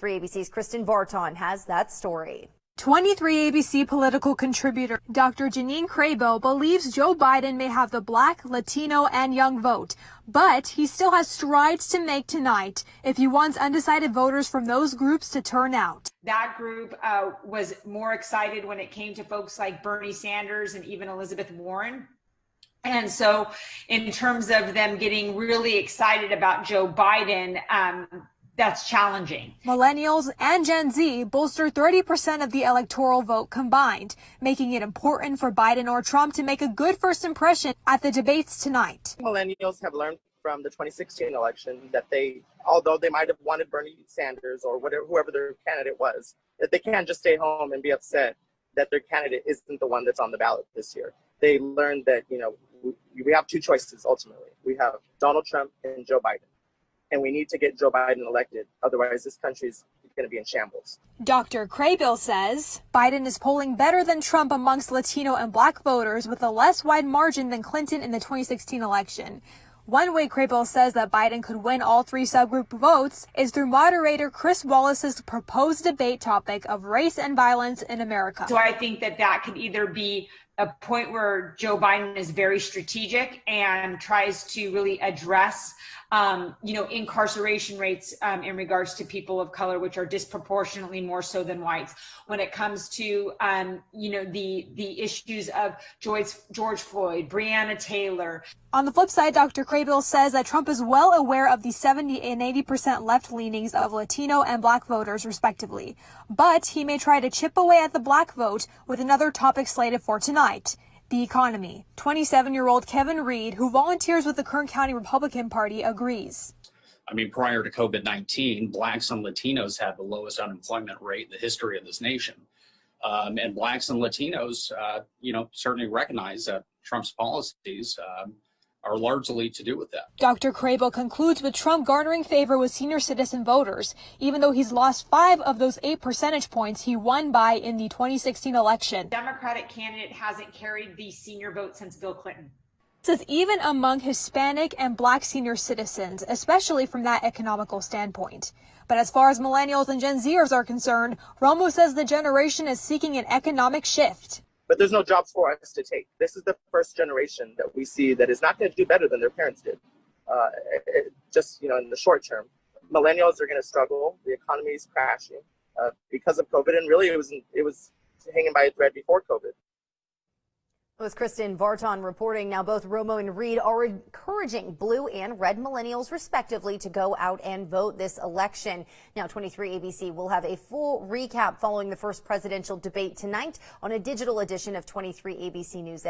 23 ABC's Kristen Varton has that story. 23 ABC political contributor Dr. Janine Craybill believes Joe Biden may have the Black, Latino, and young vote, but he still has strides to make tonight if he wants undecided voters from those groups to turn out. That group was more excited when it came to folks like Bernie Sanders and even Elizabeth Warren. And so in terms of them getting really excited about Joe Biden, that's challenging. Millennials and Gen Z bolster 30% of the electoral vote combined, making it important for Biden or Trump to make a good first impression at the debates tonight. Millennials have learned from the 2016 election that although they might have wanted Bernie Sanders or whoever their candidate was, that they can't just stay home and be upset that their candidate isn't the one that's on the ballot this year. They learned that, we have two choices ultimately. We have Donald Trump and Joe Biden. And we need to get Joe Biden elected. Otherwise, this country is going to be in shambles. Dr. Craybill says Biden is polling better than Trump amongst Latino and Black voters with a less wide margin than Clinton in the 2016 election. One way Craybill says that Biden could win all three subgroup votes is through moderator Chris Wallace's proposed debate topic of race and violence in America. So I think that could either be a point where Joe Biden is very strategic and tries to really address incarceration rates in regards to people of color, which are disproportionately more so than whites. When it comes to, the issues of George Floyd, Breonna Taylor. On the flip side, Dr. Craybill says that Trump is well aware of the 70 and 80% left leanings of Latino and Black voters, respectively. But he may try to chip away at the Black vote with another topic slated for tonight. The economy. 27-year-old Kevin Reed, who volunteers with the Kern County Republican Party, agrees. Prior to COVID-19, Blacks and Latinos had the lowest unemployment rate in the history of this nation. And Blacks and Latinos, certainly recognize that Trump's policies are largely to do with that. Dr. Craybill concludes with Trump garnering favor with senior citizen voters, even though he's lost 5 of those 8 percentage points he won by in the 2016 election. Democratic candidate hasn't carried the senior vote since Bill Clinton. Says even among Hispanic and Black senior citizens, especially from that economical standpoint. But as far as millennials and Gen Zers are concerned, Romo says the generation is seeking an economic shift. But there's no jobs for us to take. This is the first generation that we see that is not going to do better than their parents did. In the short term, millennials are going to struggle. The economy is crashing because of COVID, and really it was hanging by a thread before COVID. It was Kristen Varton reporting. Now, both Romo and Reed are encouraging blue and red millennials, respectively, to go out and vote this election. Now, 23 ABC will have a full recap following the first presidential debate tonight on a digital edition of 23 ABC News at